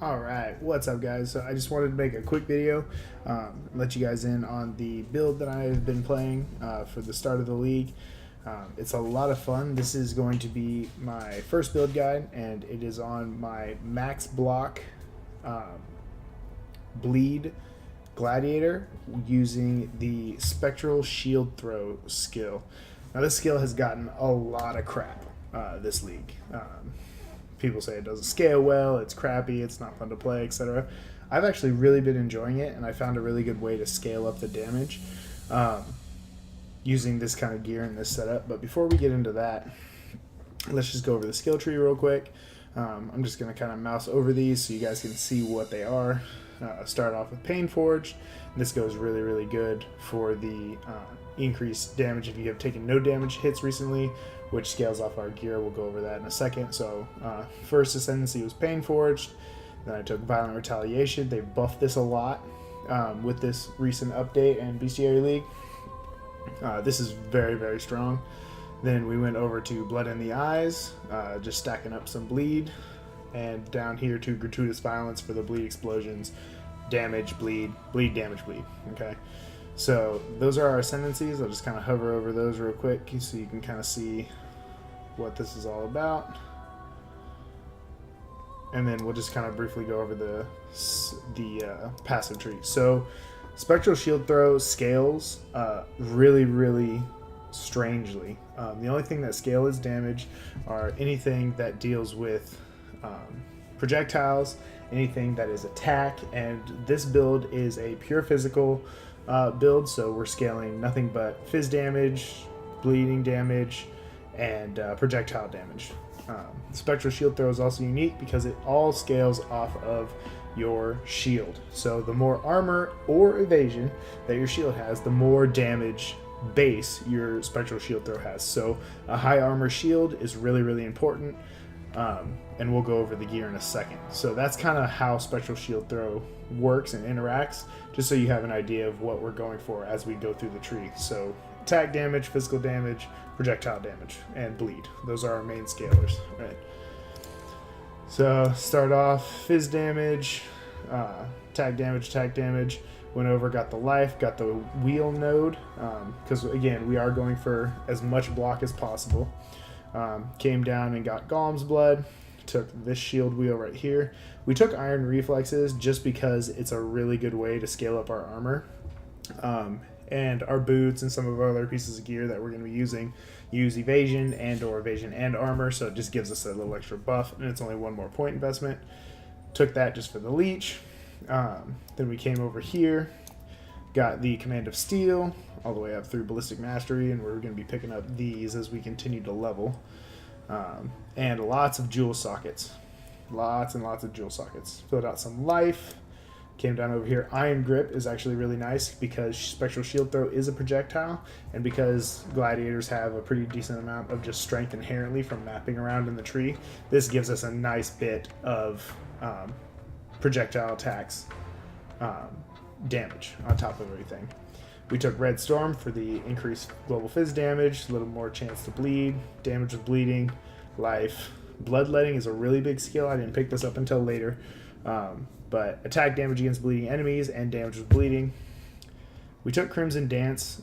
Alright, what's up guys? So I just wanted to make a quick video, let you guys in on the build that I've been playing for the start of the league. It's a lot of fun. This is going to be my first build guide, and it is on my max block bleed Gladiator using the Spectral shield throw skill. Now this skill has gotten a lot of crap this league. People say it doesn't scale well, it's crappy, it's not fun to play, etc. I've actually really been enjoying it, and I found a really good way to scale up the damage using this kind of gear in this setup. But before we get into that, let's just go over the skill tree real quick. I'm just going to kind of mouse over these so you guys can see what they are. Start off with Pain Forge. This goes really good for the increased damage if you have taken no damage hits recently, which scales off our gear. We'll go over that in a second. So first ascendancy was Pain Forged. Then I took Violent Retaliation. They buffed this a lot with this recent update and Bestiary League. This is very strong. Then we went over to Blood in the Eyes, just stacking up some bleed, and down here to Gratuitous Violence for the bleed explosions, damage, bleed, damage, bleed. Okay, so those are our ascendancies. I'll just kind of hover over those real quick so you can kind of see what this is all about, and then we'll just kind of briefly go over the passive tree. So Spectral shield throw scales really strangely. The only thing that scale is damage are anything that deals with projectiles, anything that is attack, and this build is a pure physical build, so we're scaling nothing but phys damage, bleeding damage, and projectile damage. Spectral shield throw is also unique because it all scales off of your shield. So the more armor or evasion that your shield has, the more damage base your Spectral shield throw has. So a high armor shield is really important, and we'll go over the gear in a second. So that's kind of how Spectral shield throw works and interacts, just so you have an idea of what we're going for as we go through the tree. So attack damage, physical damage, projectile damage, and bleed. Those are our main scalars, right? So start off phys damage, attack damage, went over, got the life, got the wheel node, because again, we are going for as much block as possible. Came down and got Golem's blood, took this shield wheel right here. We took iron reflexes just because it's a really good way to scale up our armor. And our boots and some of our other pieces of gear that we're going to be using use evasion and armor, so it just gives us a little extra buff, and it's only one more point investment. Took that just for the leech. Then we came over here, got the Command of Steel all the way up through Ballistic Mastery, and we're going to be picking up these as we continue to level. And lots of jewel sockets. Lots and lots of jewel sockets. Filled out some life. Came down over here. Iron Grip is actually really nice because Spectral shield throw is a projectile, and because gladiators have a pretty decent amount of just strength inherently from mapping around in the tree, this gives us a nice bit of projectile attacks damage on top of everything. We took Red Storm for the increased global phys damage, a little more chance to bleed, damage with bleeding, life. Bloodletting is a really big skill. I didn't pick this up until later. But attack damage against bleeding enemies and damage with bleeding. We took Crimson Dance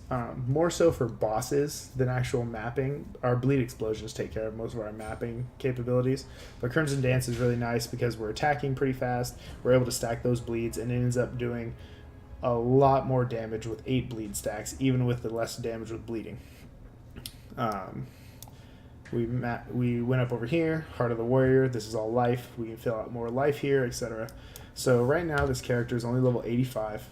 more so for bosses than actual mapping. Our bleed explosions take care of most of our mapping capabilities, but Crimson Dance is really nice because we're attacking pretty fast. We're able to stack those bleeds, and it ends up doing a lot more damage with 8 bleed stacks, even with the less damage with bleeding. We went up over here, Heart of the Warrior. This is all life. We can fill out more life here, etc. So right now this character is only level 85.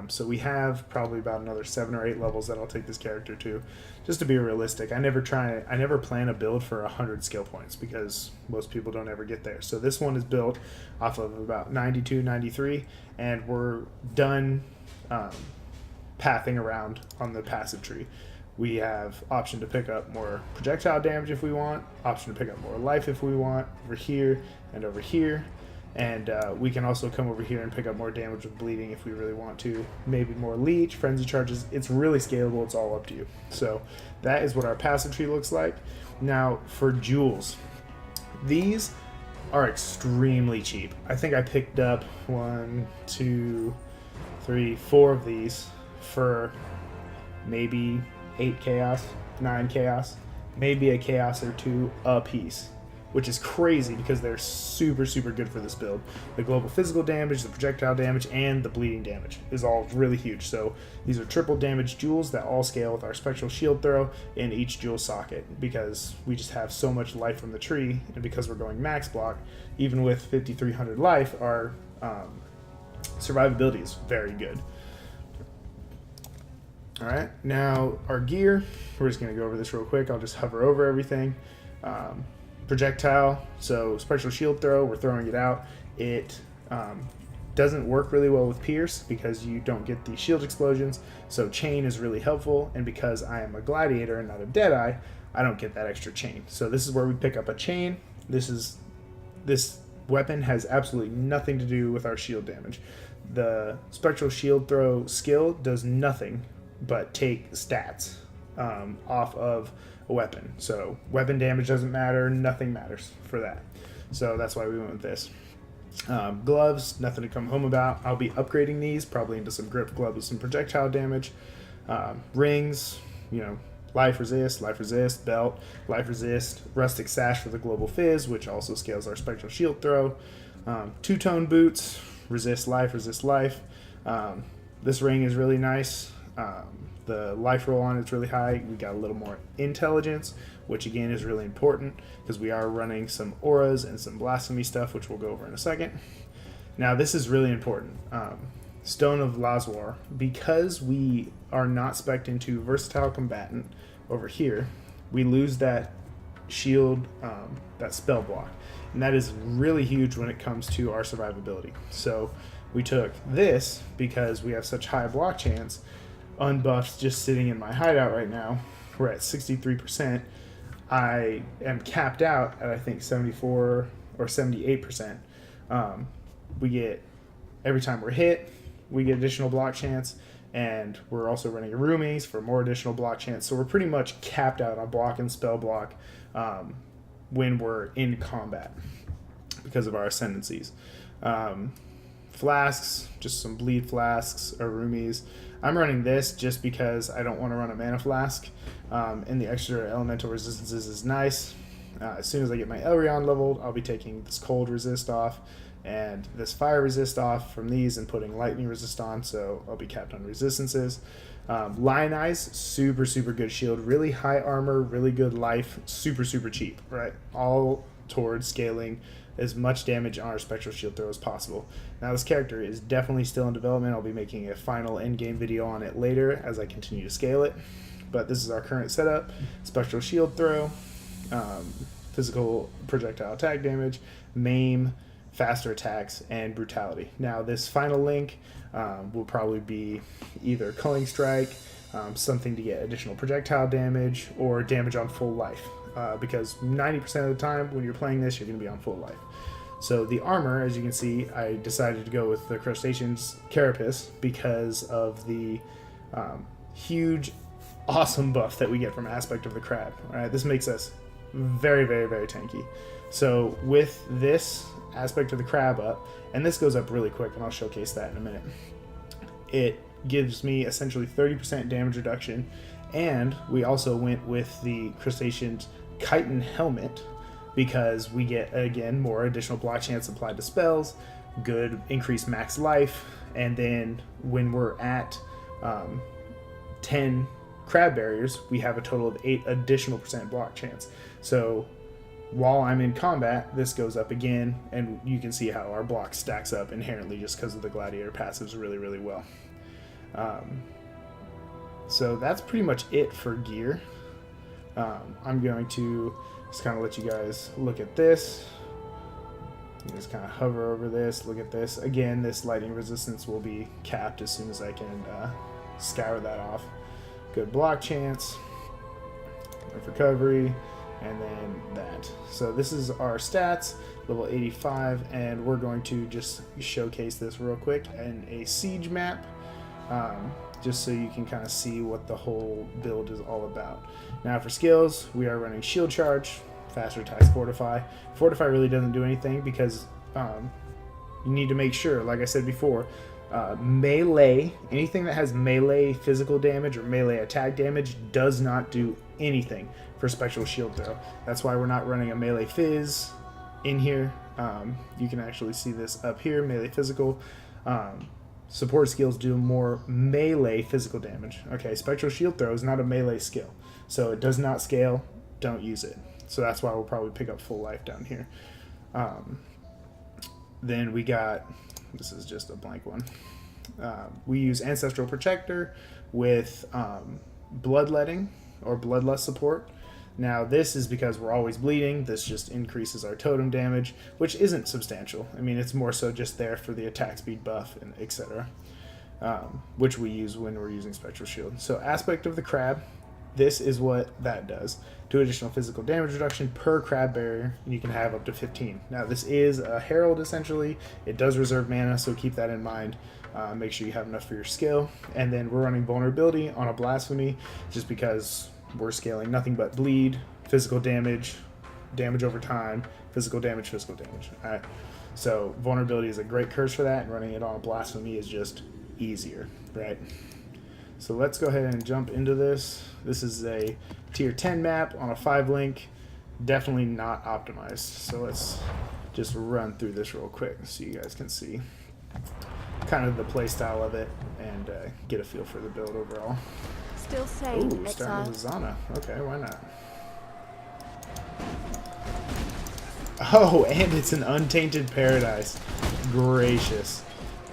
So we have probably about another 7 or 8 levels that I'll take this character to. Just to be realistic, I never plan a build for 100 skill points because most people don't ever get there. So this one is built off of about 92, 93, and we're done pathing around on the passive tree. We have option to pick up more projectile damage if we want, option to pick up more life if we want, over here and over here. And we can also come over here and pick up more damage with bleeding if we really want to. Maybe more leech, frenzy charges. It's really scalable. It's all up to you. So that is what our passive tree looks like. Now for jewels, these are extremely cheap. I think I picked up 1, 2, 3, 4 of these for maybe 8 chaos, 9 chaos, maybe a chaos or 2 a piece, which is crazy because they're super, super good for this build. The global physical damage, the projectile damage, and the bleeding damage is all really huge. So these are triple damage jewels that all scale with our spectral shield throw in each jewel socket, because we just have so much life from the tree, and because we're going max block, even with 5,300 life, our survivability is very good. Alright, now our gear, we're just going to go over this real quick. I'll just hover over everything. Projectile, so spectral shield throw, we're throwing it out. It doesn't work really well with Pierce because you don't get the shield explosions, so chain is really helpful, and because I am a Gladiator and not a Deadeye, I don't get that extra chain. So this is where we pick up a chain. This weapon has absolutely nothing to do with our shield damage. The spectral shield throw skill does nothing but take stats off of a weapon. So weapon damage doesn't matter, nothing matters for that. So that's why we went with this. Gloves, nothing to come home about. I'll be upgrading these probably into some grip gloves with some projectile damage. Rings, life resist, belt, life resist, rustic sash for the global fizz, which also scales our spectral shield throw. Two-tone boots, resist life. This ring is really nice. The life roll on it's really high. We got a little more intelligence, which again is really important because we are running some auras and some blasphemy stuff, which we'll go over in a second. Now this is really important. Stone of Lazwar, because we are not spec'd into versatile combatant over here, we lose that shield, that spell block, and that is really huge when it comes to our survivability. So we took this because we have such high block chance. Unbuffed, just sitting in my hideout right now, we're at 63%. I am capped out at I think 74 or 78%. We get, every time we're hit, we get additional block chance, and we're also running roomies for more additional block chance. So we're pretty much capped out on block and spell block when we're in combat because of our ascendancies. Flasks, just some bleed flasks or roomies. I'm running this just because I don't want to run a mana flask, and the extra elemental resistances is nice. As soon as I get my Elrion leveled, I'll be taking this cold resist off and this fire resist off from these and putting lightning resist on, so I'll be capped on resistances. Lion Eyes, super, super good shield, really high armor, really good life, super, super cheap, right? All towards scaling as much damage on our spectral shield throw as possible. Now this character is definitely still in development. I'll be making a final endgame video on it later as I continue to scale it. But this is our current setup. Spectral shield throw, physical projectile attack damage, maim, faster attacks, and brutality. Now this final link will probably be either Culling Strike, something to get additional projectile damage, or damage on full life. Because 90% of the time when you're playing this, you're going to be on full life. So the armor, as you can see, I decided to go with the Crustacean's Carapace because of the huge, awesome buff that we get from Aspect of the Crab. All right, this makes us very, very, very tanky. So with this Aspect of the Crab up, and this goes up really quick, and I'll showcase that in a minute, it gives me essentially 30% damage reduction, and we also went with the Crustacean's Chitin Helmet because we get, again, more additional block chance applied to spells, good increased max life, and then when we're at 10 crab barriers, we have a total of 8 additional % block chance. So while I'm in combat, this goes up again, and you can see how our block stacks up inherently just because of the Gladiator passives really, really well. So that's pretty much it for gear. I'm going to just kind of let you guys look at this. Just kind of hover over this, look at this. Again, this lightning resistance will be capped as soon as I can scour that off. Good block chance, life recovery, and then that. So this is our stats, level 85, and we're going to just showcase this real quick in a siege map. Just so you can kind of see what the whole build is all about. Now for skills, we are running Shield Charge faster attacks Fortify. Fortify really doesn't do anything because you need to make sure, like I said before, melee, anything that has melee physical damage or melee attack damage does not do anything for Spectral Shield Throw. That's why we're not running a melee Fizz in here. You can actually see this up here, melee physical. Support skills do more melee physical damage. Okay, Spectral Shield Throw is not a melee skill, so it does not scale. Don't use it. So that's why we'll probably pick up full life down here. Then we got, this is just a blank one. We use Ancestral Protector with Bloodletting or Bloodlust support. Now this is because we're always bleeding. This just increases our totem damage, which isn't substantial. I mean, it's more so just there for the attack speed buff and etc. Which we use when we're using Spectral Shield. So Aspect of the Crab, this is what that does. 2 additional physical damage reduction per crab barrier, and you can have up to 15. Now this is a Herald essentially. It does reserve mana, so keep that in mind. Make sure you have enough for your skill. And then we're running Vulnerability on a Blasphemy just because we're scaling nothing but bleed, physical damage, damage over time, physical damage, physical damage. Alright. So Vulnerability is a great curse for that, and running it on a Blasphemy is just easier, right? So let's go ahead and jump into this. This is a tier 10 map on a 5-link. Definitely not optimized. So let's just run through this real quick so you guys can see kind of the play style of it and get a feel for the build overall. Still safe. Ooh, starting with Zana. Okay, why not? Oh, and it's an Untainted Paradise. Gracious.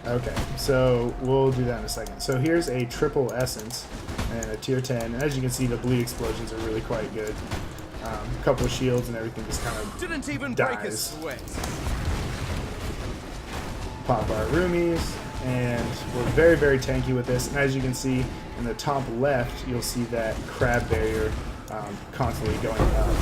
Okay, so we'll do that in a second. So here's a triple essence and a tier 10. And as you can see, the bleed explosions are really quite good. A couple of shields and everything just kind of didn't even dies. break a sweat. Pop our roomies, and we're very, very tanky with this. And as you can see in the top left, you'll see that crab barrier constantly going up.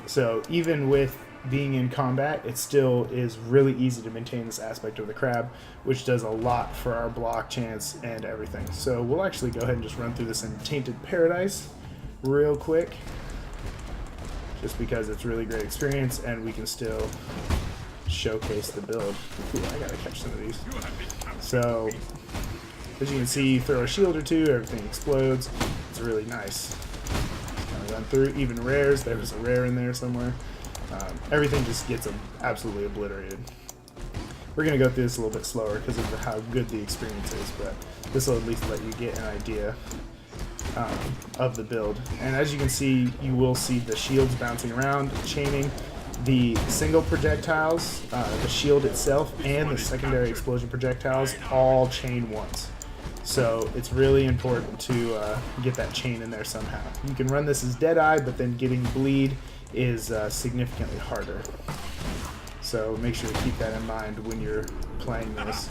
So even with being in combat, it still is really easy to maintain this aspect of the crab, which does a lot for our block chance and everything. So we'll actually go ahead and just run through this in Tainted Paradise real quick, just because it's really great experience and we can still showcase the build. Ooh, I gotta catch some of these. So as you can see, you throw a shield or two, everything explodes. It's really nice. Kind of run through, even rares. There's a rare in there somewhere. Everything just gets absolutely obliterated. We're going to go through this a little bit slower because of how good the experience is, but this will at least let you get an idea of the build. And as you can see, you will see the shields bouncing around, chaining. The single projectiles, the shield itself, and the secondary explosion projectiles all chain once. So it's really important to get that chain in there somehow. You can run this as Deadeye, but then getting bleed is significantly harder. So make sure to keep that in mind when you're playing this.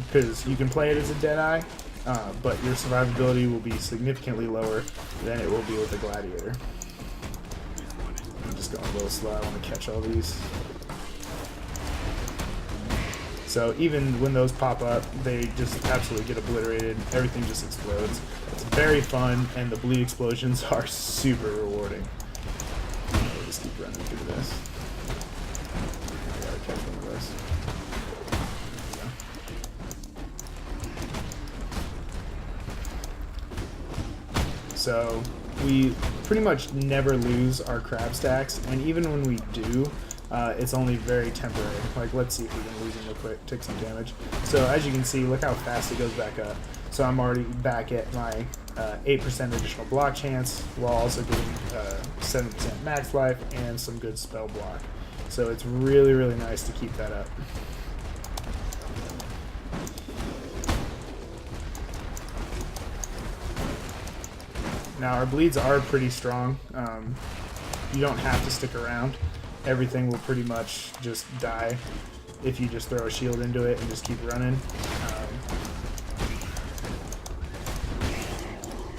Because you can play it as a Deadeye, but your survivability will be significantly lower than it will be with a Gladiator. I'm just going a little slow, I want to catch all these. So even when those pop up, they just absolutely get obliterated. Everything just explodes. It's very fun, and the bleed explosions are super rewarding. We'll just keep running through this. I gotta catch one of those. So we pretty much never lose our crab stacks, and even when we do, it's only very temporary. Like, let's see if we can lose them real quick, take some damage. So as you can see, look how fast it goes back up. So I'm already back at my 8% additional block chance, while also getting 7% max life and some good spell block. So it's really, really nice to keep that up. Now our bleeds are pretty strong. You don't have to stick around. Everything will pretty much just die if you just throw a shield into it and just keep running.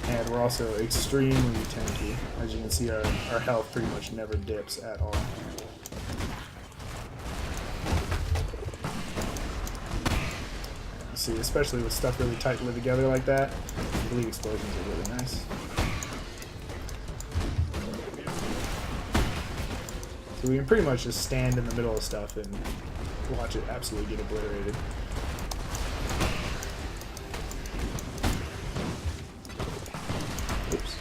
And we're also extremely tanky. As you can see, our health pretty much never dips at all. See, especially with stuff really tightly together like that, bleed explosions are really nice. So we can pretty much just stand in the middle of stuff and watch it absolutely get obliterated. Oops.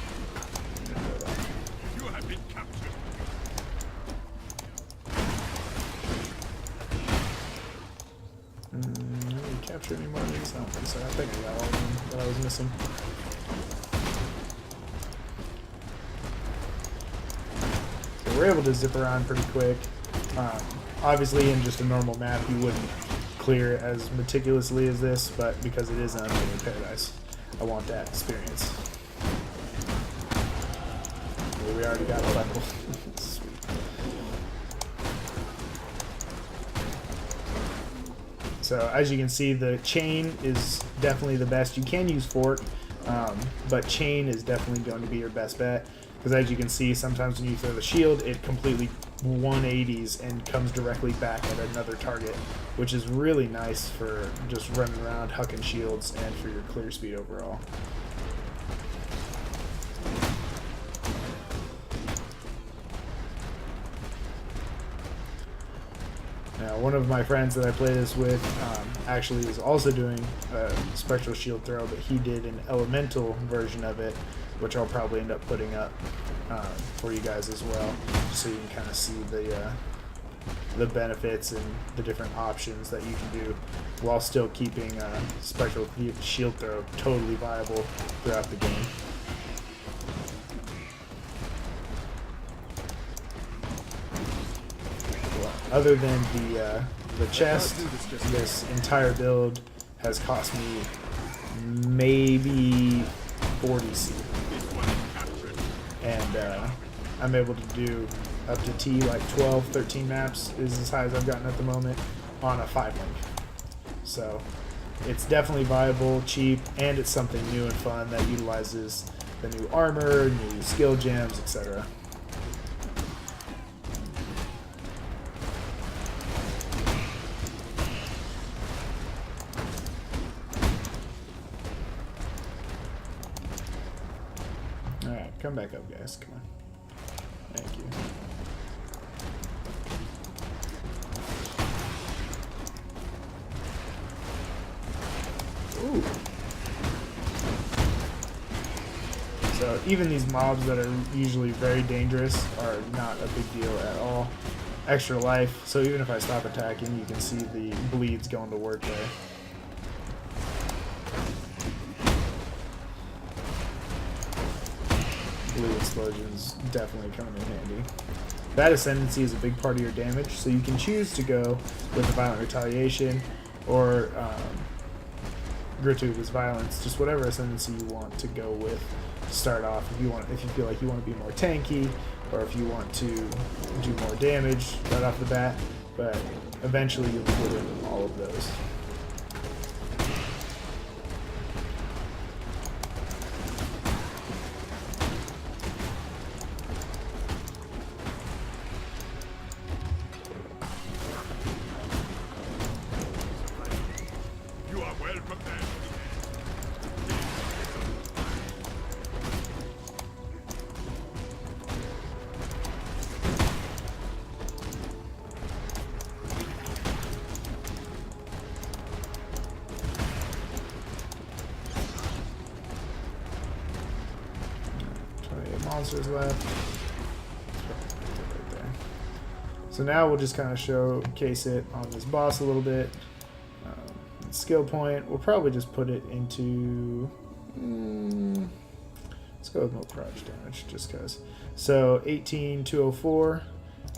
You have been captured. Did we capture any more of these? I don't think so. I think I got all of them that I was missing. So we're able to zip around pretty quick. Obviously, in just a normal map, you wouldn't clear as meticulously as this, but because it is an unlimited paradise, I want that experience. Well, we already got a level. Sweet. So as you can see, the chain is definitely the best. You can use fork, but chain is definitely going to be your best bet. Because as you can see, sometimes when you throw the shield, it completely 180s and comes directly back at another target, which is really nice for just running around, hucking shields, and for your clear speed overall. Now, one of my friends that I play this with actually is also doing a Spectral Shield Throw, but he did an elemental version of it, which I'll probably end up putting up for you guys as well, so you can kind of see the benefits and the different options that you can do while still keeping Spectral Shield Throw totally viable throughout the game. Other than the chest, this entire build has cost me maybe 40 C. And I'm able to do up to T, like 12, 13 maps is as high as I've gotten at the moment on a 5-link. So it's definitely viable, cheap, and it's something new and fun that utilizes the new armor, new skill gems, etc. Alright, come back up, guys. Come on. Thank you. Ooh. So even these mobs that are usually very dangerous are not a big deal at all. Extra life, so even if I stop attacking, you can see the bleeds going to work there. Blue explosions definitely coming in handy. That ascendancy is a big part of your damage, so you can choose to go with the violent retaliation or gratuitous violence, just whatever ascendancy you want to go with to start off. If you feel like you want to be more tanky, or if you want to do more damage right off the bat, but eventually you'll put in all of those. Monsters left. Right there. So now we'll just kind of showcase it on this boss a little bit. Skill point, we'll probably just put it into. Let's go with more crouch damage, just because. So 18,204,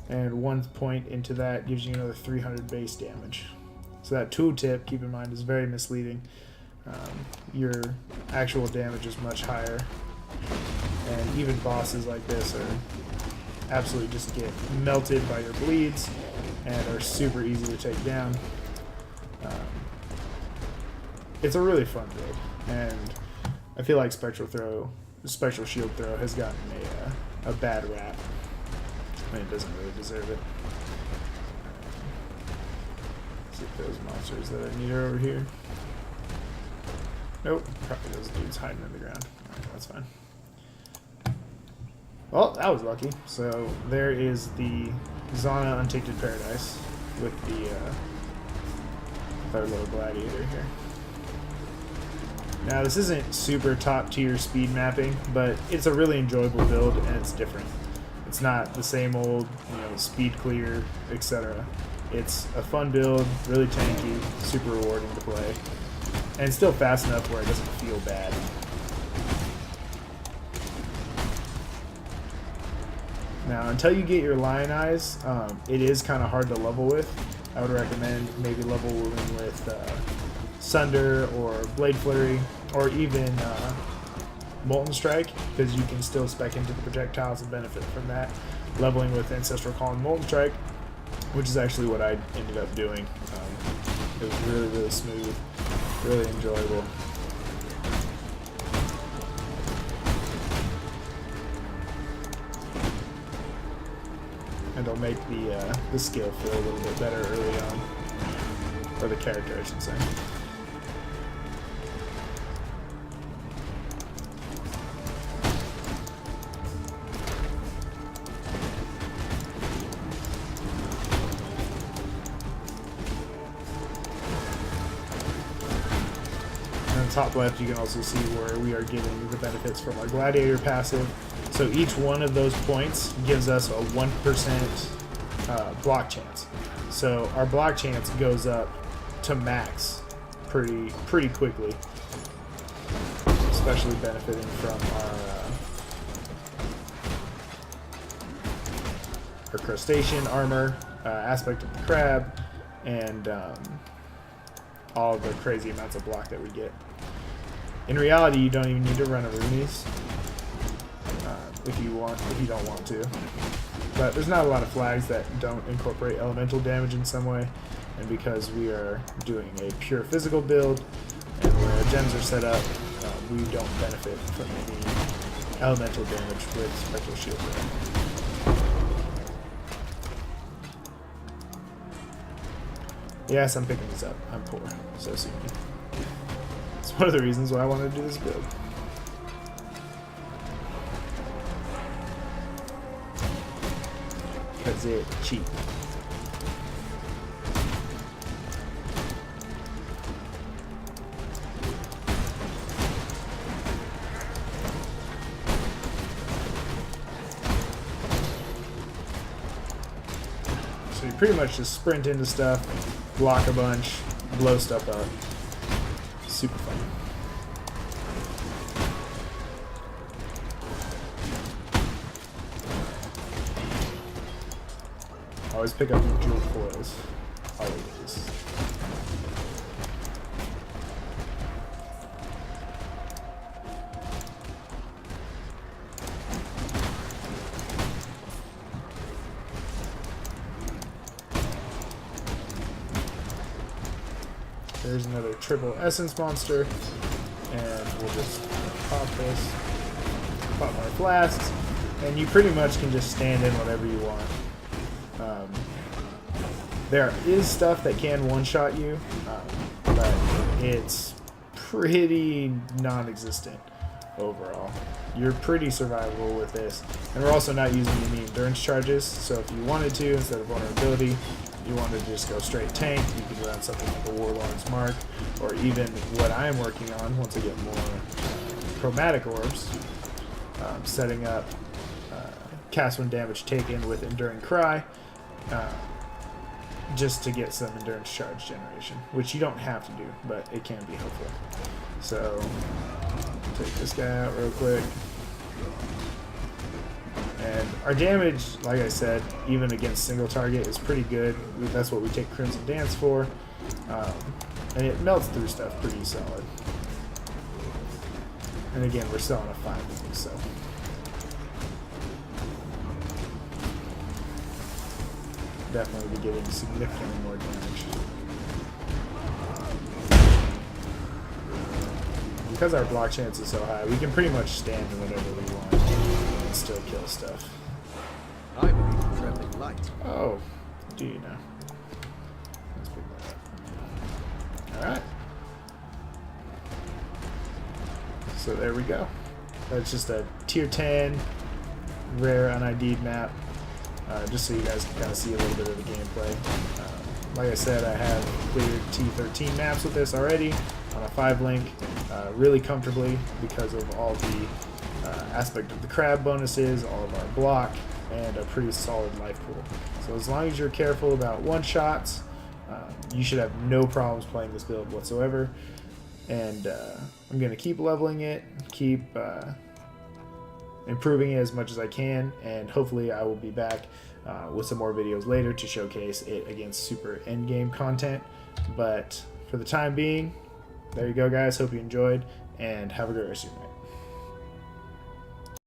and 1 point into that gives you another 300 base damage. So that tooltip, keep in mind, is very misleading. Your actual damage is much higher. And even bosses like this are absolutely just get melted by your bleeds and are super easy to take down. It's a really fun build, and I feel like Spectral Shield Throw has gotten a bad rap. I mean, it doesn't really deserve it. See if those monsters that I need are over here. Nope, probably those dudes hiding in the ground. Alright, that's fine. Well, that was lucky. So there is the Zana Untainted Paradise with the our little gladiator here. Now this isn't super top tier speed mapping, but it's a really enjoyable build and it's different. It's not the same old, speed clear, etc. It's a fun build, really tanky, super rewarding to play, and still fast enough where it doesn't feel bad. Now, until you get your Lion Eyes, it is kind of hard to level with. I would recommend maybe leveling with Sunder or Blade Flurry, or even Molten Strike, because you can still spec into the projectiles and benefit from that. Leveling with Ancestral Call and Molten Strike, which is actually what I ended up doing. It was really, really smooth, really enjoyable. And it'll make the skill feel a little bit better early on, or the character, I should say. Top left, you can also see where we are getting the benefits from our Gladiator passive. So each one of those points gives us a 1% block chance. So our block chance goes up to max pretty quickly, especially benefiting from our crustacean armor, aspect of the crab, and all of the crazy amounts of block that we get. In reality, you don't even need to run a Runes if you don't want to. But there's not a lot of flags that don't incorporate elemental damage in some way, and because we are doing a pure physical build and where our gems are set up, we don't benefit from any elemental damage with Spectral Shield. Yes, I'm picking this up. I'm poor, so sue me. It's one of the reasons why I wanted to do this build. Because it's cheap. So you pretty much just sprint into stuff, block a bunch, blow stuff up. Super fun. Always pick up your jewel foils. Always. There's another triple essence monster, and we'll just pop this, pop our flasks, and you pretty much can just stand in whatever you want. There is stuff that can one-shot you, but it's pretty non-existent overall. You're pretty survivable with this, and we're also not using any endurance charges, so if you wanted to, instead of vulnerability, you wanted to just go straight tank, you could run something like a Warlord's Mark, or even what I'm working on once I get more chromatic orbs, setting up cast when damage taken with Enduring Cry, just to get some endurance charge generation, which you don't have to do, but it can be helpful. So, take this guy out real quick. And our damage, like I said, even against single target is pretty good. That's what we take Crimson Dance for. And it melts through stuff pretty solid. And again, we're still on a 5, so. Definitely be getting significantly more damage. Because our block chance is so high, we can pretty much stand in whatever we want and still kill stuff. I believe in traveling light. Oh, do you know? Let's pick that up. Alright. So there we go. That's just a tier 10 rare unID'd map, just so you guys can kind of see a little bit of the gameplay. Like I said, I have cleared T13 maps with this already on a 5-link really comfortably because of all the aspect of the crab bonuses, all of our block, and a pretty solid life pool. So as long as you're careful about one-shots, you should have no problems playing this build whatsoever. And I'm going to keep leveling it, keep improving it as much as I can, and hopefully I will be back with some more videos later to showcase it against super endgame content. But for the time being, there you go, guys. Hope you enjoyed, and have a great rest of your night.